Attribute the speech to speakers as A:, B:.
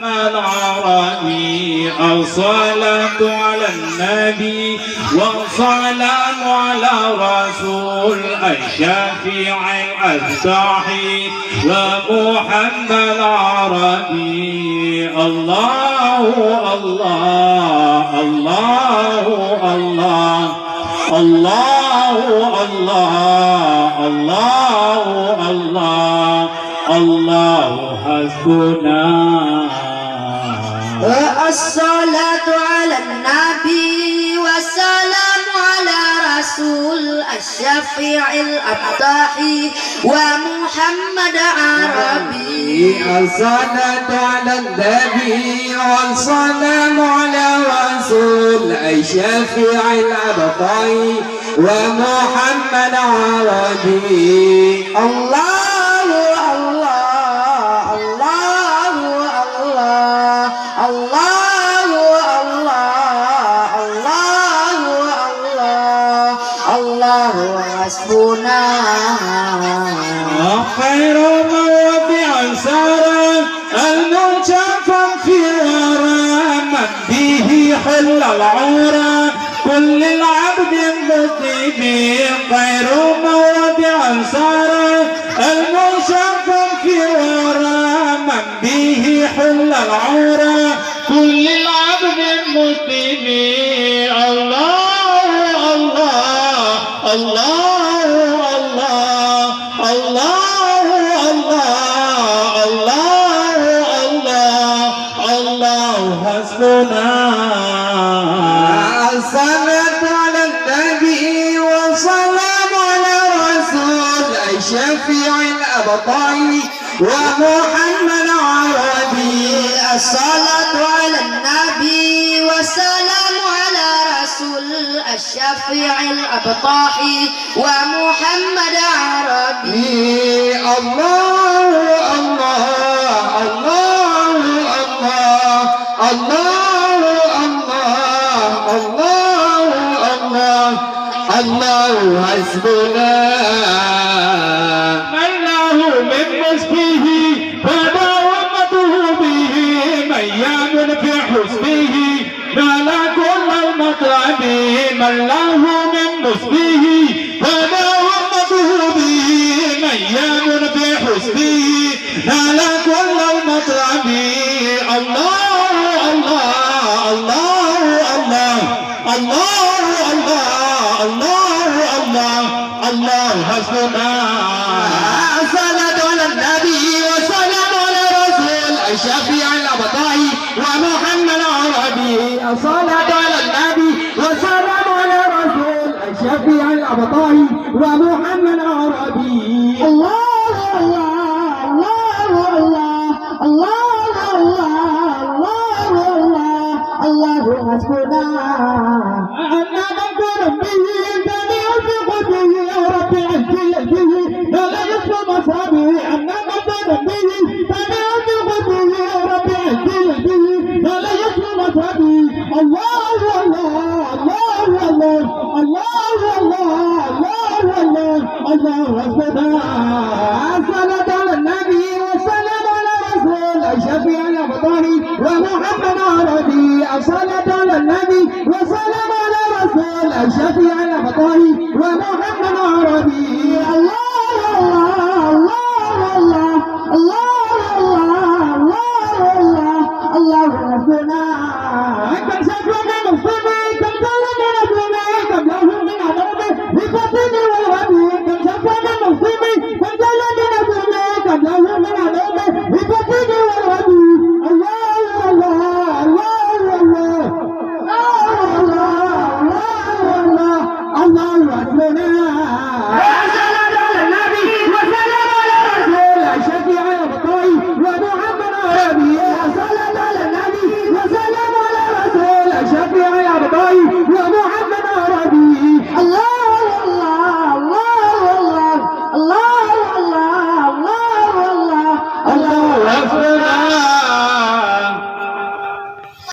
A: العربي الصلاة على النبي والسلام على رسول الشفيع الأفتاحي ومحمد العربي الله الله الله الله الله الله الله الله الله حسبنا.
B: الصلاة على النبي والسلام على رسول الشفيع الأفتاحي ومحمد عربي.
C: الصلاة على النبي والسلام على رسول الشفيع الأفتاحي ومحمد عربي. الله
B: حسبنا.
A: خير موضع سارة المنشفا في ورى من به حل العورى كل العبد المطيب. خير موضع سارة المنشفا في ورى من به حل العورى كل العبد المطيب. الله الله الله الله الله الله الله حسبنا.
C: الصلاة على النبي والسلام على رسول الشفيع الأبطال ومحمد عربي.
B: الصلاة على النبي والسلام على رسول الشفيع الأبطاحي ومحمد عربي.
C: الله الله الله الله الله الله الله الله حسبنا.
A: من له من مسبه فداومته به من يامن في حسبه نال كل المطلب. من له من مسبه فداومته به من يامن في حسبه نال كل المطلب. الله الله الله الله الله الله الله الله حسبنا.
C: الصلاة على النبي والسلام على رسول الشفيع الأبطاحي ومحمد عربي. الصلاة على النبي والسلام على رسول الشفيع الأبطاحي ومحمد عربي. الله الله الله الله الله الله الله حسبنا. أنا من به كان يوثق به رب عزي به لا يسلم أصحابه. أنا من به كان يوثق به رب عزي به لا يسلم أصحابه. الله الله الله الله الله الله الله الله حسبنا. الصلاة على النبي والسلام على رسول الشفيع الأبطاحي ومحمد عربي. الصلاة على النبي والسلام على رسول الشفيع الأبطاحي ومحمد عربي. الله الله الله الله الله الله الله حسبنا. كم شكرنا مصطفى كم ظلمنا ربنا كم له من عذاب بفتن وربي. كم شكرنا مصطفى كم ظلمنا ربنا كم له من عذاب بفتن وربي. الله الله الله الله الله الله الله الله حسبنا.